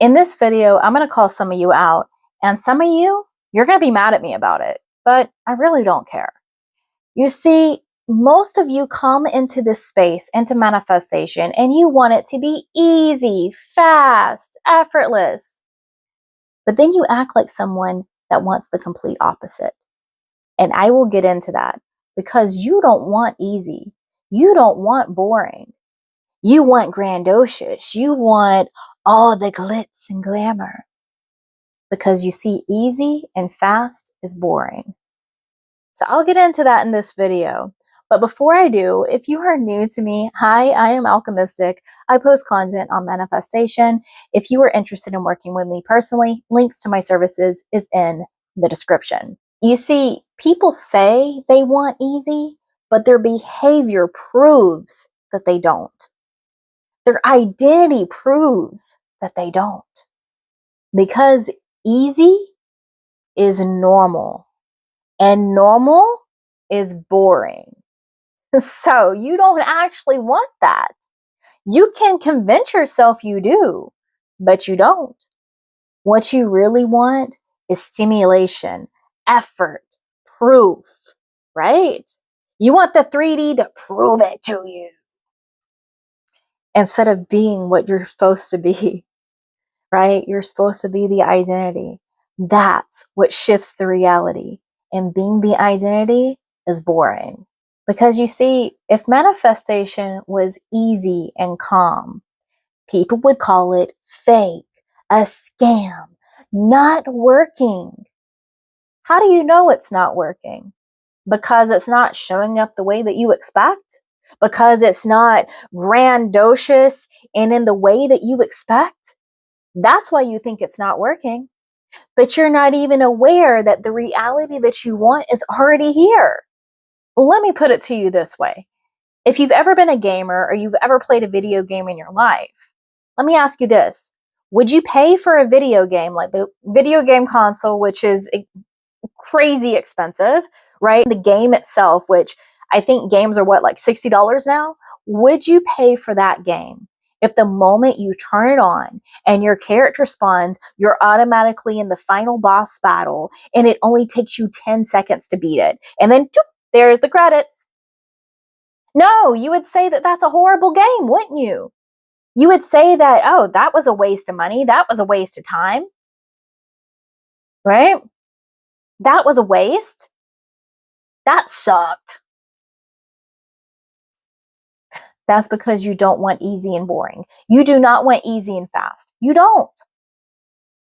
In this video, I'm going to call some of you out, and some of you, you're going to be mad at me about it, but I really don't care. You see, most of you come into this space, into manifestation, and you want it to be easy, fast, effortless. But then you act like someone that wants the complete opposite. And I will get into that because you don't want easy. You don't want boring. You want grandiose. You want all the glitz and glamour. Because you see, easy and fast is boring. So I'll get into that in this video. But before I do, if you are new to me, hi, I am Alchemistic. I post content on manifestation. If you are interested in working with me personally, links to my services is in the description. You see, people say they want easy, but their behavior proves that they don't. Their identity proves that they don't. Because easy is normal, and normal is boring. So you don't actually want that. You can convince yourself you do, but you don't. What you really want is stimulation, effort, proof, right? You want the 3D to prove it to you instead of being what you're supposed to be, right? You're supposed to be the identity. That's what shifts the reality. And being the identity is boring. Because you see, if manifestation was easy and calm, people would call it fake, a scam, not working. How do you know it's not working? Because it's not showing up the way that you expect? Because it's not grandiose and in the way that you expect? That's why you think it's not working. But you're not even aware that the reality that you want is already here. Let me put it to you this way. If you've ever been a gamer or you've ever played a video game in your life, let me ask you this. Would you pay for a video game like the video game console, which is crazy expensive, right? The game itself, which I think games are like $60 now. Would you pay for that game if the moment you turn it on and your character spawns, you're automatically in the final boss battle and it only takes you 10 seconds to beat it? And then there's the credits. No, you would say that that's a horrible game, wouldn't you? You would say that, oh, that was a waste of money. That was a waste of time, right? That was a waste. That sucked. That's because you don't want easy and boring. You do not want easy and fast. You don't.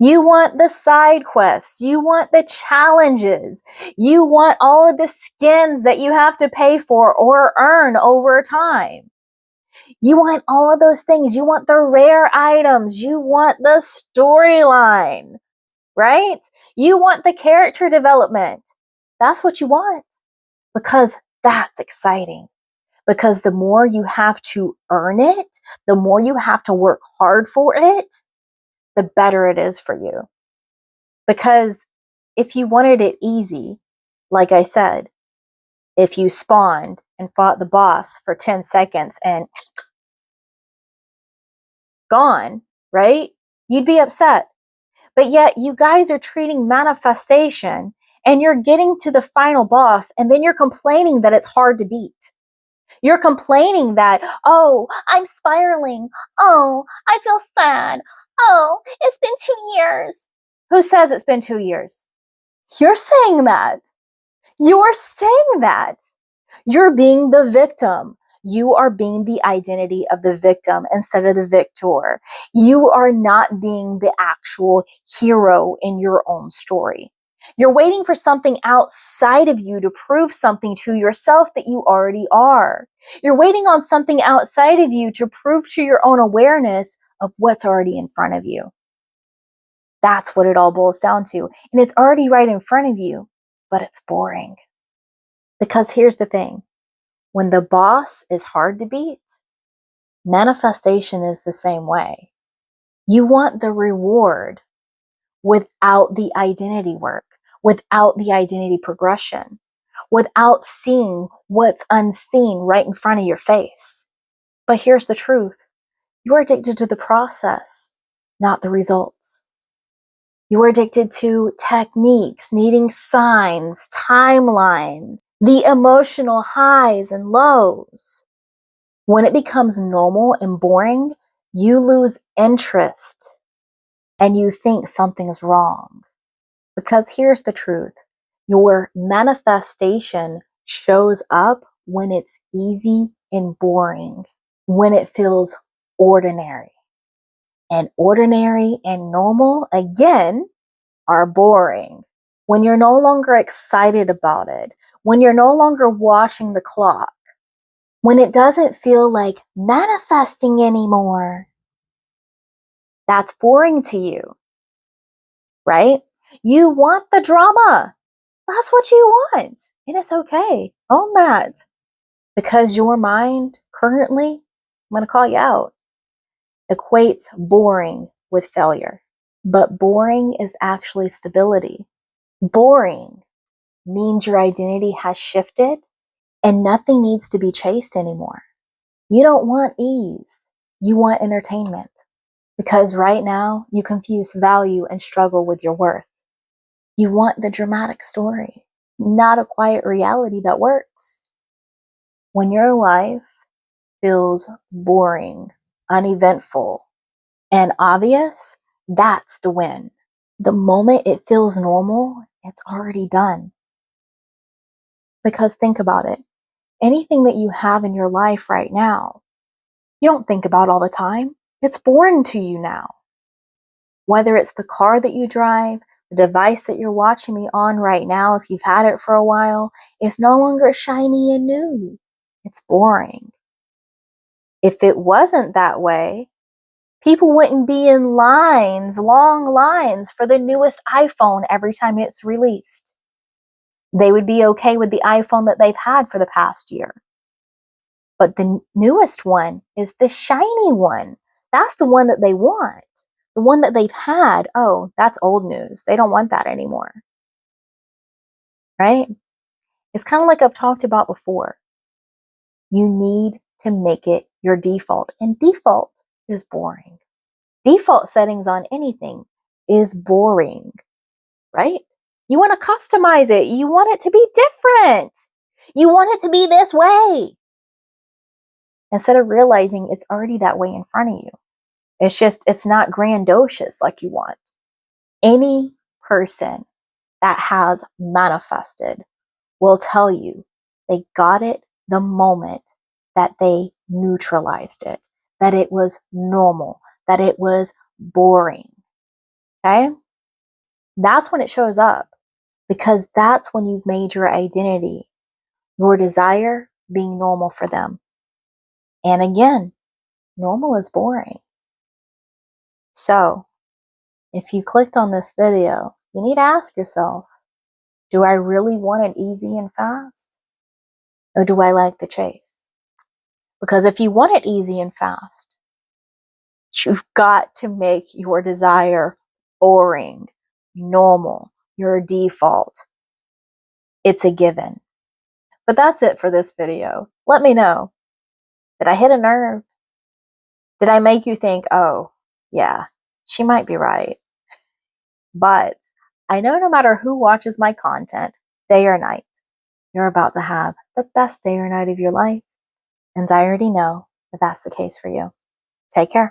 You want the side quests. You want the challenges. You want all of the skins that you have to pay for or earn over time. You want all of those things. You want the rare items. You want the storyline, right? You want the character development. That's what you want because that's exciting. Because the more you have to earn it, the more you have to work hard for it, the better it is for you. Because if you wanted it easy, like I said, if you spawned and fought the boss for 10 seconds and gone, right? You'd be upset. But yet you guys are treating manifestation and you're getting to the final boss and then you're complaining that it's hard to beat. You're complaining that, oh, I'm spiraling. Oh, I feel sad. Oh, it's been 2 years. Who says it's been 2 years? You're saying that. You're saying that. You're being the victim. You are being the identity of the victim instead of the victor. You are not being the actual hero in your own story. You're waiting for something outside of you to prove something to yourself that you already are. You're waiting on something outside of you to prove to your own awareness of what's already in front of you. That's what it all boils down to. And it's already right in front of you, but it's boring. Because here's the thing. When the boss is hard to beat, manifestation is the same way. You want the reward without the identity work, without the identity progression, without seeing what's unseen right in front of your face. But here's the truth. You're addicted to the process. not the results. You're addicted to techniques, needing signs, timelines, the emotional highs and lows. When it becomes normal and boring, you lose interest and you think something's wrong. Because here's the truth. Your manifestation shows up when it's easy and boring, when it feels ordinary. And ordinary and normal, again, are boring. When you're no longer excited about it, when you're no longer watching the clock, when it doesn't feel like manifesting anymore, that's boring to you, right? You want the drama. That's what you want. And it's okay. Own that. Because your mind currently, I'm going to call you out, equates boring with failure. But boring is actually stability. Boring means your identity has shifted and nothing needs to be chased anymore. You don't want ease. You want entertainment. Because right now, you confuse value and struggle with your worth. You want the dramatic story, not a quiet reality that works. When your life feels boring, uneventful, and obvious, that's the win. The moment it feels normal, it's already done. Because think about it. Anything that you have in your life right now, you don't think about all the time. It's boring to you now. Whether it's the car that you drive, the device that you're watching me on right now, if you've had it for a while, it's no longer shiny and new. It's boring. If it wasn't that way, people wouldn't be in lines, long lines for the newest iPhone every time it's released. They would be okay with the iPhone that they've had for the past year. But the newest one is the shiny one. That's the one that they want. The one that they've had, oh, that's old news. They don't want that anymore. Right? It's kind of like I've talked about before. You need to make it your default. And default is boring. Default settings on anything is boring. Right? You want to customize it. You want it to be different. You want it to be this way. Instead of realizing it's already that way in front of you. It's not grandiose like you want. Any person that has manifested will tell you they got it the moment that they neutralized it, that it was normal, that it was boring. Okay? That's when it shows up because that's when you've made your identity, your desire being normal for them. And again, normal is boring. So, if you clicked on this video, you need to ask yourself, do I really want it easy and fast? Or do I like the chase? Because if you want it easy and fast, you've got to make your desire boring, normal, your default. It's a given. But that's it for this video. Let me know. Did I hit a nerve? Did I make you think, oh, yeah, she might be right? But I know no matter who watches my content, day or night, you're about to have the best day or night of your life. And I already know that that's the case for you. Take care.